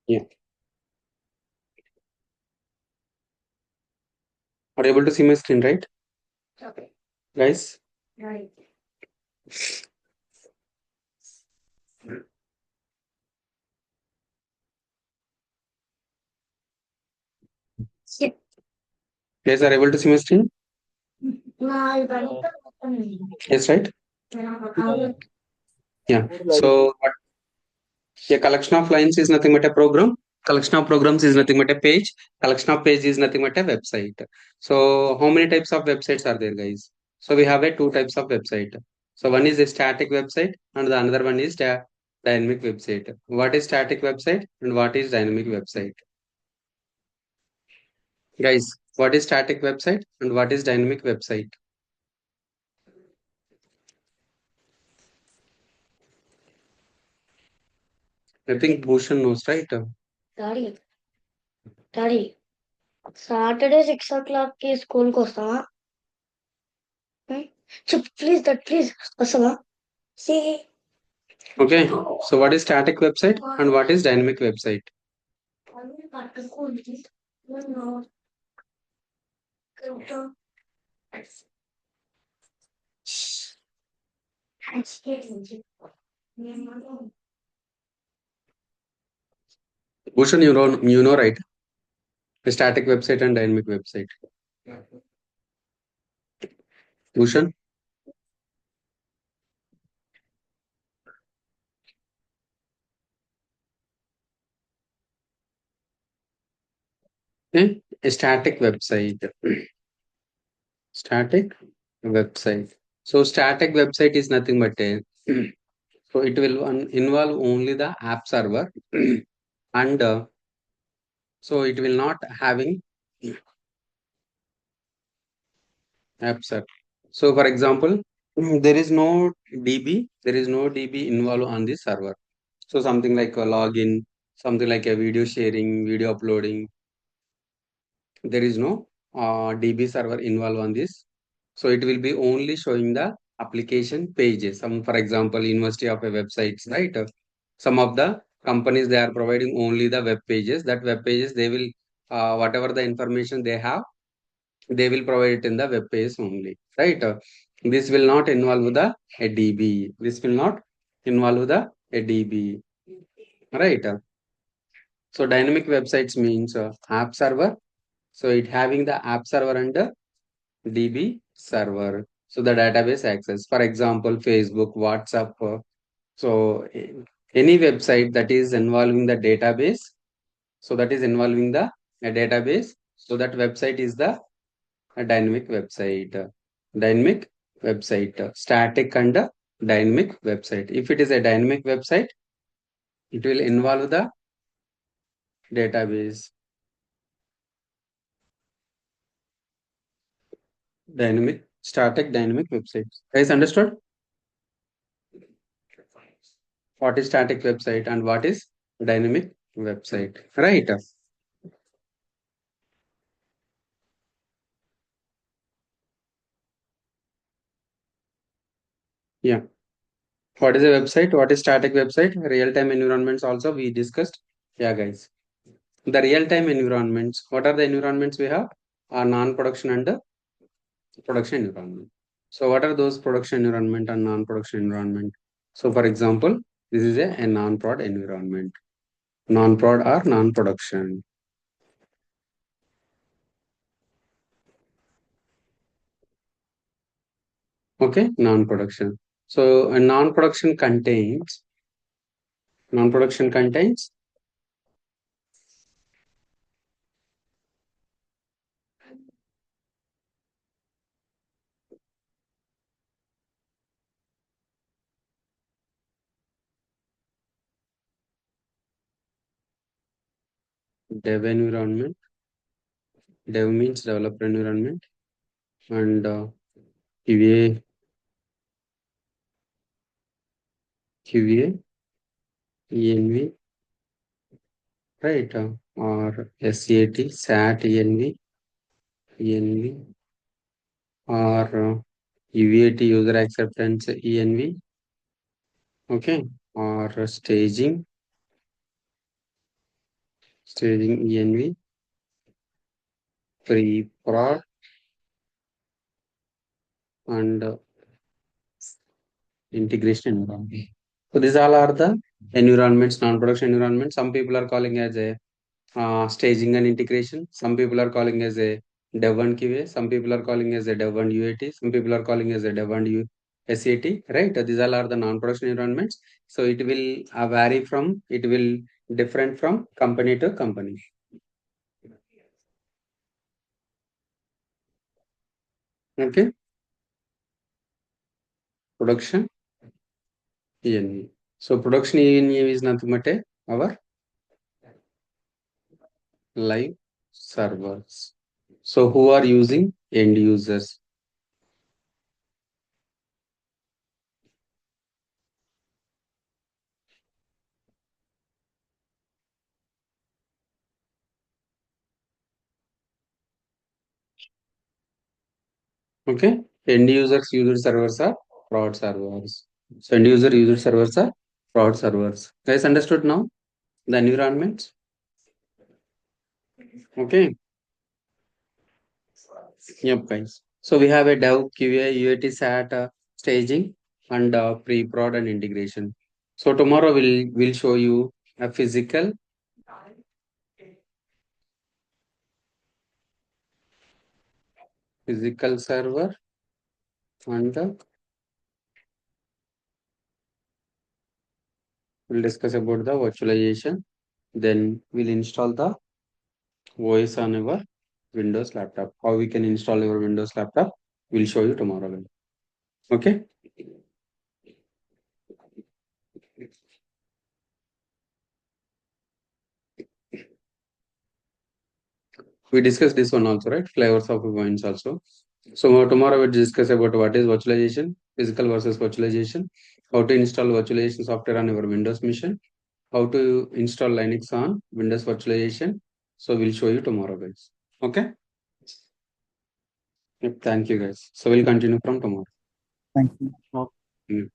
Yeah. Are you able to see my screen, right? Okay. Guys? Right. Yeah. Guys are able to see my screen? No. Yes, right? Yeah. So a collection of lines is nothing but a program. Collection of programs is nothing but a page. Collection of page is nothing but a website. So how many types of websites are there, guys? So we have a two types of website. So one is a static website and the another one is dynamic website. What is static website and what is dynamic website? Guys, what is static website and what is dynamic website? I think Bhushan knows, right? Daddy, Daddy, Saturday 6 o'clock की school को वస్తావా? Chip, please, Dad, please, వస్తావా? See. Okay. So what is static website and what is dynamic website? Bhushan, you know, right? A static website and dynamic website. Bhushan? A static website. Static website. So static website is nothing but a so it will involve only the app server and so it will not having app server. So for example, there is no DB involved on the server. So something like a login, something like a video sharing, video uploading, there is no DB server involved on this. So it will be only showing the application pages. Some, for example, University of a websites, right? Some of the companies they are providing only the web pages. That web pages they will whatever the information they have, they will provide it in the web page only, right? This will not involve the a DB. This will not involve the a DB, right? So dynamic websites means app server. So it having the app server and the DB server. So the database access, for example, Facebook, WhatsApp. So any website that is involving the database, so that is involving the a database. So that website is the a dynamic website. Dynamic website, static and dynamic website. If it is a dynamic website, it will involve the database. Dynamic, static, dynamic websites. Guys, understood? What is static website and what is dynamic website, right? Yeah. What is a website? What is static website? Real-time environments also we discussed. Yeah, guys. The real-time environments. What are the environments we have? Are non-production and the production environment. So what are those production environment and non-production environment? So for example, this is a non-prod environment. Non-prod or non-production. Okay, non-production. So a non-production contains dev environment. Dev means developer environment and QA, QA, ENV, right? Or SAT, SAT, ENV, ENV, or UAT, user acceptance, ENV, okay, or staging, staging env, pre-prod, and integration environment. So these all are the environments, non-production environments. Some people are calling as a staging and integration. Some people are calling as a dev and QA. Some people are calling as a dev and UAT. Some people are calling as a dev and SAT. Right? These all are the non-production environments. So it will vary from, it will different from company to company. Okay. Production ENV. So production ENV is nothing but our live servers. So who are using end users? Okay. End users user servers are prod servers. So end user servers are prod servers. Guys, understood now the environment? Okay. Yep, guys. So we have a dev, QA, UAT, SAT, staging, and pre-prod and integration. So tomorrow we'll show you a physical server, and we'll discuss about the virtualization. Then we'll install the OS on our Windows laptop. How we can install your Windows laptop, we'll show you tomorrow. Okay. We discussed this one also, right? Flavors of wines also. So tomorrow we'll discuss about what is virtualization, physical versus virtualization, how to install virtualization software on your Windows machine, how to install Linux on Windows virtualization. So we'll show you tomorrow, guys. Okay. Yep, thank you, guys. So we'll continue from tomorrow. Thank you. Mm.